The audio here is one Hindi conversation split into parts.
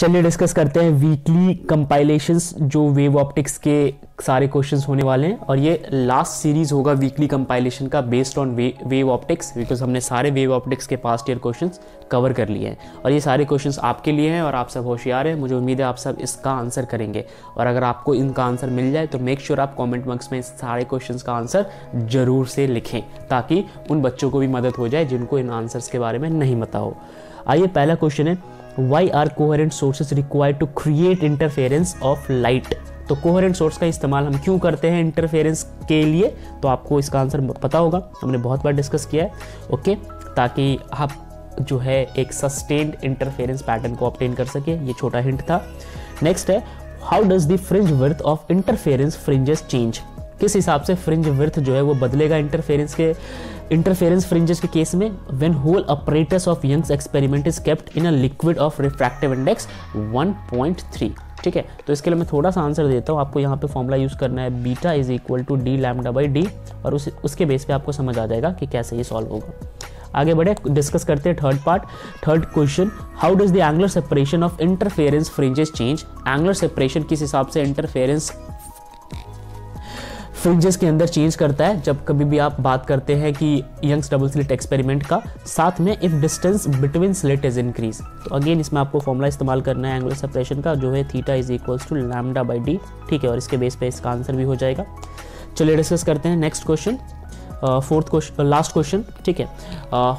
चलिए डिस्कस करते हैं वीकली कंपाइलेशंस जो वेव ऑप्टिक्स के सारे क्वेश्चंस होने वाले हैं। और ये लास्ट सीरीज होगा वीकली कंपाइलेशन का based on wave optics, because हमने सारे वेव ऑप्टिक्स के पास्ट ईयर क्वेश्चंस कवर कर लिए हैं और ये सारे क्वेश्चंस आपके लिए हैं और आप सब होशियार हैं। मुझे उम्मीद है आप सब इसका आंसर करेंगे और अगर आपको इनका आंसर मिल जाए तो मेक श्योर आप कॉमेंट बॉक्स में इस सारे क्वेश्चंस का आंसर जरूर से लिखें ताकि उन बच्चों को भी मदद हो जाए जिनको इन आंसर्स के बारे में नहीं पता हो। आइए पहला क्वेश्चन है, Why are coherent sources required to create interference of light? तो कोहेरेंट सोर्स का इस्तेमाल हम क्यों करते हैं इंटरफेरेंस के लिए, तो आपको इसका आंसर पता होगा, हमने बहुत बार डिस्कस किया है। ओके, ताकि आप जो है एक सस्टेन्ड इंटरफेरेंस पैटर्न को ऑब्टेन कर सके। ये छोटा हिंट था। नेक्स्ट है, how does the fringe width of interference fringes change? किस हिसाब से फ्रिंज विड्थ जो है वो बदलेगा इंटरफेरेंस फ्रिंजेस के केस में? When whole apparatus of Young's experiment is kept in a liquid of refractive index 1.3। ठीक है, तो इसके लिए मैं थोड़ा सा आंसर देता हूँ। आपको यहाँ पे फॉर्मूला यूज करना है beta is equal to D lambda by D और उसके बेस पे आपको समझ आ जाएगा कि कैसे ये सॉल्व होगा। आगे बढ़े, डिस्कस करते हैं third question, how does the angular separation of interference fringes change? Angular separation किस हिसाब से इंटरफेरेंस फ्रिंजेस के अंदर चेंज करता है जब कभी भी आप बात करते हैं कि यंग्स डबल स्लिट एक्सपेरिमेंट का, साथ में if distance between slit is increase. तो अगेन इसमें आपको फॉर्मूला इस्तेमाल करना है एंगुलर सेपरेशन का, जो है theta is equals to lambda by D. ठीक है, और इसके बेस पे इसका आंसर भी हो जाएगा। चलिए डिस्कस करते हैं नेक्स्ट क्वेश्चन, लास्ट क्वेश्चन। ठीक है,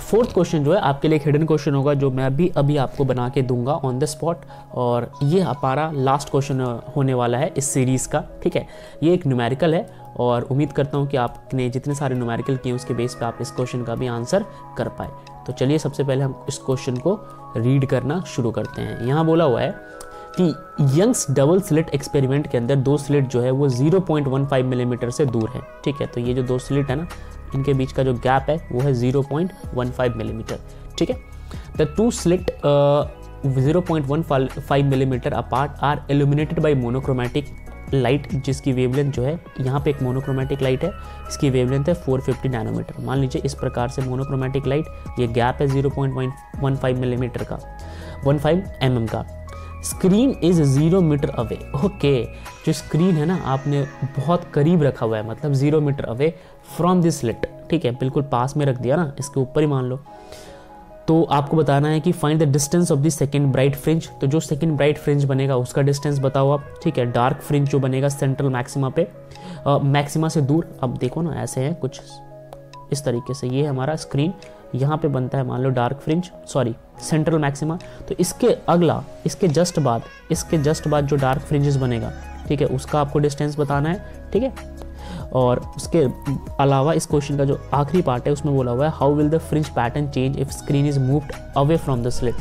फोर्थ क्वेश्चन जो है आपके लिए एक हिडन क्वेश्चन होगा जो मैं अभी आपको बना के दूंगा ऑन द स्पॉट, और ये हमारा लास्ट क्वेश्चन होने वाला है इस सीरीज का। ठीक है, ये एक न्यूमेरिकल है और उम्मीद करता हूँ कि आपने जितने सारे न्यूमेरिकल किए उसके बेस पे आप इस क्वेश्चन का भी आंसर कर पाए। तो चलिए सबसे पहले हम इस क्वेश्चन को रीड करना शुरू करते हैं। यहाँ बोला हुआ है कि यंग्स डबल स्लिट एक्सपेरिमेंट के अंदर दो स्लिट जो है वो 0.15 मिलीमीटर से दूर है। ठीक है, तो ये जो दो स्लिट है ना, इनके बीच का जो गैप है वो है 0.15 मिलीमीटर। ठीक है, the two slit 0.15 millimetre apart are illuminated by monochromatic light, जिसकी वेवलेंथ जो है, यहाँ पे एक मोनोक्रोमैटिक लाइट है, इसकी वेवलेंथ है 450 नैनोमीटर। मान लीजिए इस प्रकार से मोनोक्रोमैटिक लाइट, ये गैप है 0.15 मिलीमीटर का, 15 mm का। Screen is 0 metre away. Okay, जो स्क्रीन है ना आपने बहुत करीब रखा हुआ है, मतलब 0 metre away from this slit. ठीक है, बिल्कुल पास में रख दिया ना, इसके ऊपर ही मान लो। तो आपको बताना है कि find the distance of the second bright fringe. तो जो सेकंड ब्राइट फ्रिंज बनेगा उसका डिस्टेंस बताओ आप। ठीक है, डार्क फ्रिंज जो बनेगा सेंट्रल मैक्सिमा पे, मैक्सिमा से दूर। अब देखो ना, ऐसे है कुछ इस तरीके से, ये हमारा स्क्रीन, यहाँ पे बनता है मान लो dark fringe, sorry central maxima. तो इसके अगला, इसके जस्ट बाद जो डार्क फ्रिंजेस बनेगा, ठीक है, उसका आपको डिस्टेंस बताना है। ठीक है, और उसके अलावा इस क्वेश्चन का जो आखिरी पार्ट है उसमें बोला हुआ है how will the fringe pattern change if screen is moved away from the slit.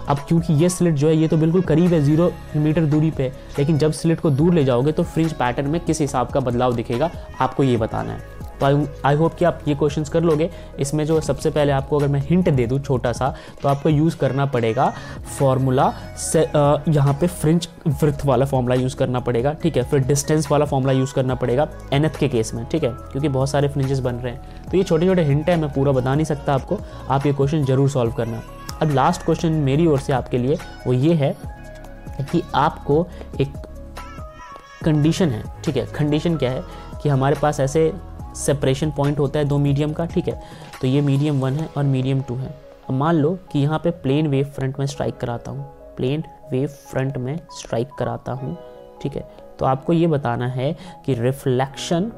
अब क्योंकि ये स्लिट जो है ये तो बिल्कुल करीब है 0 मीटर दूरी पे, लेकिन जब स्लिट को दूर ले जाओगे तो फ्रिंज पैटर्न में किस हिसाब का बदलाव दिखेगा आपको ये बताना है। तो आई होप कि आप ये क्वेश्चंस कर लोगे। इसमें जो सबसे पहले आपको अगर मैं हिंट दे दूँ छोटा सा, तो आपको यूज़ करना पड़ेगा फॉर्मूला से, यहाँ पे फ्रिंज विड्थ वाला फॉर्मूला यूज़ करना पड़ेगा। ठीक है, फिर डिस्टेंस वाला फॉर्मूला यूज़ करना पड़ेगा nth के केस में। ठीक है, क्योंकि बहुत सारे फ्रिंजेस बन रहे हैं, तो ये छोटे छोटे हिंट है, मैं पूरा बता नहीं सकता आपको, आप ये क्वेश्चन जरूर सॉल्व करना। अब लास्ट क्वेश्चन मेरी ओर से आपके लिए वो ये है कि आपको एक कंडीशन है। ठीक है, कंडीशन क्या है कि हमारे पास ऐसे सेपरेशन पॉइंट होता है दो मीडियम का। ठीक है, तो ये मीडियम 1 है और मीडियम 2 है। अब मान लो कि यहाँ पे प्लेन वेव फ्रंट में स्ट्राइक कराता हूँ, ठीक है, तो आपको ये बताना है कि रिफ्लेक्शन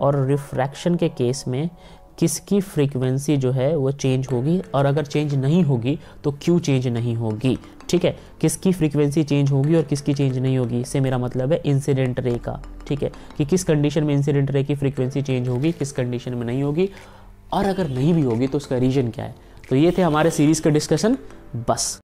और रिफ्रैक्शन के केस में किसकी फ्रीक्वेंसी जो है वो चेंज होगी, और अगर चेंज नहीं होगी तो क्यों चेंज नहीं होगी। ठीक है, किसकी फ्रीक्वेंसी चेंज होगी और किसकी चेंज नहीं होगी, इससे मेरा मतलब है इंसिडेंट रे का। ठीक है, कि किस कंडीशन में इंसिडेंट रे की फ्रीक्वेंसी चेंज होगी, किस कंडीशन में नहीं होगी, और अगर नहीं भी होगी तो उसका रीजन क्या है। तो ये थे हमारे सीरीज के डिस्कशन। बस